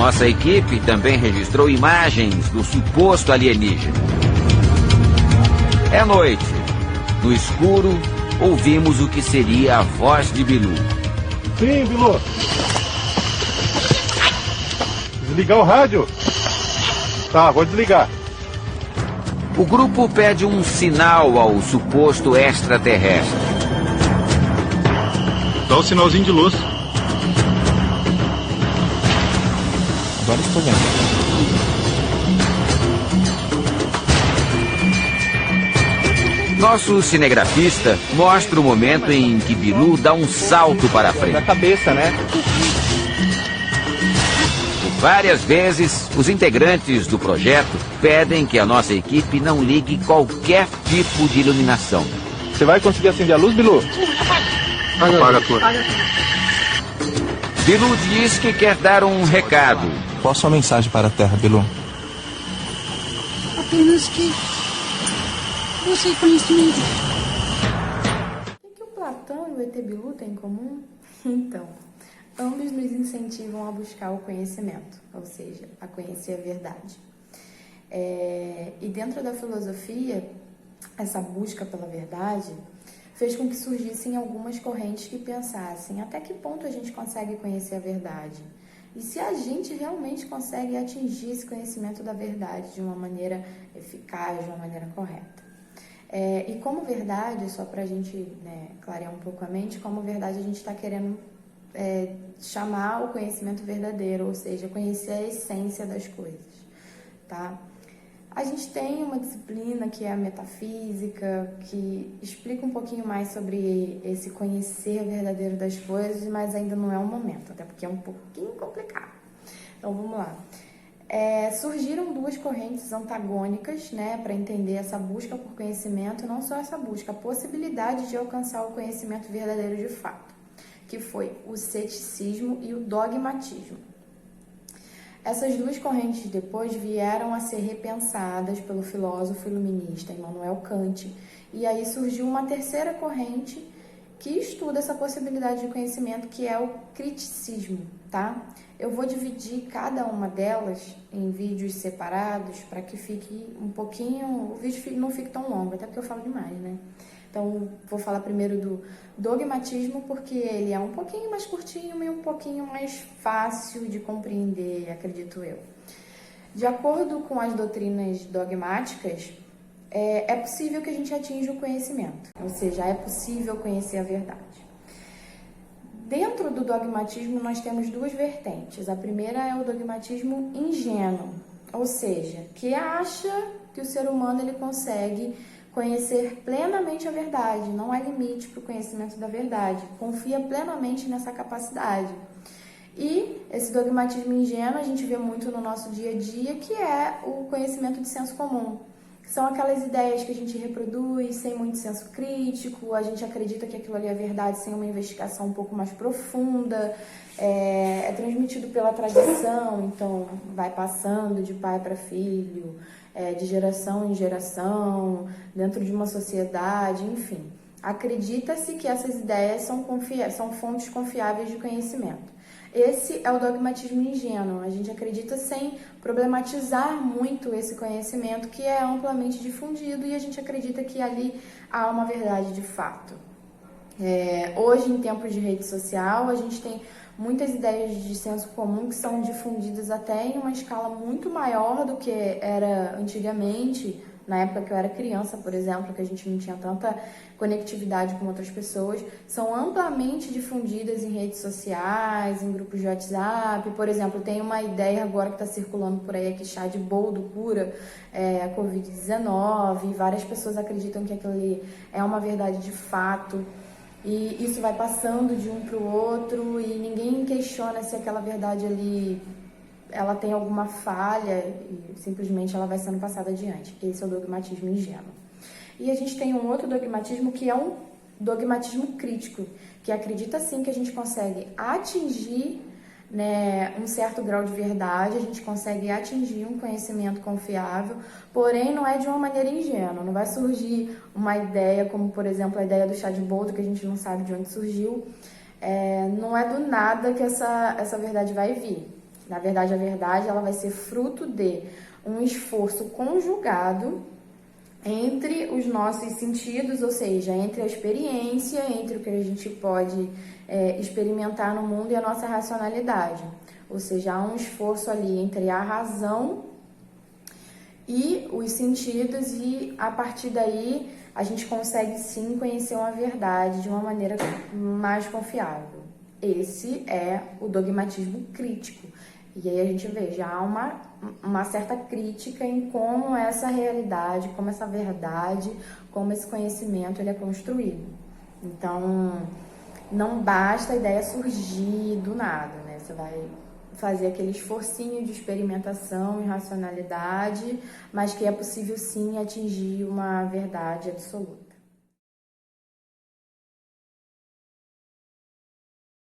Nossa equipe também registrou imagens do suposto alienígena. É noite. No escuro, ouvimos o que seria a voz de Bilu. Sim, Bilu. Desligar o rádio? Tá, vou desligar. O grupo pede um sinal ao suposto extraterrestre. Dá o sinalzinho de luz. Agora estou vendo. Nosso cinegrafista mostra o momento em que Bilu dá um salto para frente. Na cabeça, né? Várias vezes, os integrantes do projeto pedem que a nossa equipe não ligue qualquer tipo de iluminação. Você vai conseguir acender a luz, Bilu? Apaga a tua. Bilu diz que quer dar um recado. Qual a sua mensagem para a Terra, Bilu? Apenas que busquei conhecimento. O que o Platão e o ET Bilu têm em comum? Então, ambos nos incentivam a buscar o conhecimento, ou seja, a conhecer a verdade. E dentro da filosofia, essa busca pela verdade fez com que surgissem algumas correntes que pensassem até que ponto a gente consegue conhecer a verdade e se a gente realmente consegue atingir esse conhecimento da verdade de uma maneira eficaz, de uma maneira correta. E como verdade, só para a gente clarear um pouco a mente, como verdade a gente está querendo chamar o conhecimento verdadeiro, ou seja, conhecer a essência das coisas, tá? A gente tem uma disciplina que é a metafísica, que explica um pouquinho mais sobre esse conhecer verdadeiro das coisas, mas ainda não é o momento, até porque é um pouquinho complicado. Então, vamos lá. Surgiram duas correntes antagônicas, para entender essa busca por conhecimento, não só essa busca, a possibilidade de alcançar o conhecimento verdadeiro de fato, que foi o ceticismo e o dogmatismo. Essas duas correntes depois vieram a ser repensadas pelo filósofo iluminista Immanuel Kant, e aí surgiu uma terceira corrente que estuda essa possibilidade de conhecimento, que é o criticismo, tá? Eu vou dividir cada uma delas em vídeos separados para que fique um pouquinho, o vídeo não fique tão longo, até porque eu falo demais, né? Então, vou falar primeiro do dogmatismo, porque ele é um pouquinho mais curtinho e um pouquinho mais fácil de compreender, acredito eu. De acordo com as doutrinas dogmáticas, é possível que a gente atinja o conhecimento, ou seja, é possível conhecer a verdade. Dentro do dogmatismo, nós temos duas vertentes. A primeira é o dogmatismo ingênuo, ou seja, que acha que o ser humano ele consegue conhecer plenamente a verdade, não há limite para o conhecimento da verdade, confia plenamente nessa capacidade. E esse dogmatismo ingênuo a gente vê muito no nosso dia a dia, que é o conhecimento de senso comum. São aquelas ideias que a gente reproduz sem muito senso crítico, a gente acredita que aquilo ali é verdade sem uma investigação um pouco mais profunda, é transmitido pela tradição, então vai passando de pai para filho, de geração em geração, dentro de uma sociedade, enfim. Acredita-se que essas ideias são fontes confiáveis de conhecimento. Esse é o dogmatismo ingênuo. A gente acredita sem problematizar muito esse conhecimento que é amplamente difundido e a gente acredita que ali há uma verdade de fato. Hoje, em tempos de rede social, a gente tem muitas ideias de senso comum que são difundidas até em uma escala muito maior do que era antigamente, na época que eu era criança, por exemplo, que a gente não tinha tanta conectividade com outras pessoas, são amplamente difundidas em redes sociais, em grupos de WhatsApp. Por exemplo, tem uma ideia agora que está circulando por aí, que chá de boldo cura a Covid-19, e várias pessoas acreditam que aquilo ali é uma verdade de fato. E isso vai passando de um para o outro e ninguém questiona se aquela verdade ali ela tem alguma falha e simplesmente ela vai sendo passada adiante. Esse é o dogmatismo ingênuo. E a gente tem um outro dogmatismo que é um dogmatismo crítico, que acredita sim que a gente consegue atingir um certo grau de verdade, a gente consegue atingir um conhecimento confiável, porém não é de uma maneira ingênua, não vai surgir uma ideia como, por exemplo, a ideia do chá de boldo, que a gente não sabe de onde surgiu, não é do nada que essa verdade vai vir. Na verdade, a verdade ela vai ser fruto de um esforço conjugado entre os nossos sentidos, ou seja, entre a experiência, entre o que a gente pode experimentar no mundo e a nossa racionalidade. Ou seja, há um esforço ali entre a razão e os sentidos, e a partir daí a gente consegue sim conhecer uma verdade de uma maneira mais confiável. Esse é o dogmatismo crítico. E aí a gente vê, já há uma certa crítica em como essa realidade, como essa verdade, como esse conhecimento ele é construído. Então, não basta a ideia surgir do nada, né? Você vai fazer aquele esforcinho de experimentação e racionalidade, mas que é possível sim atingir uma verdade absoluta.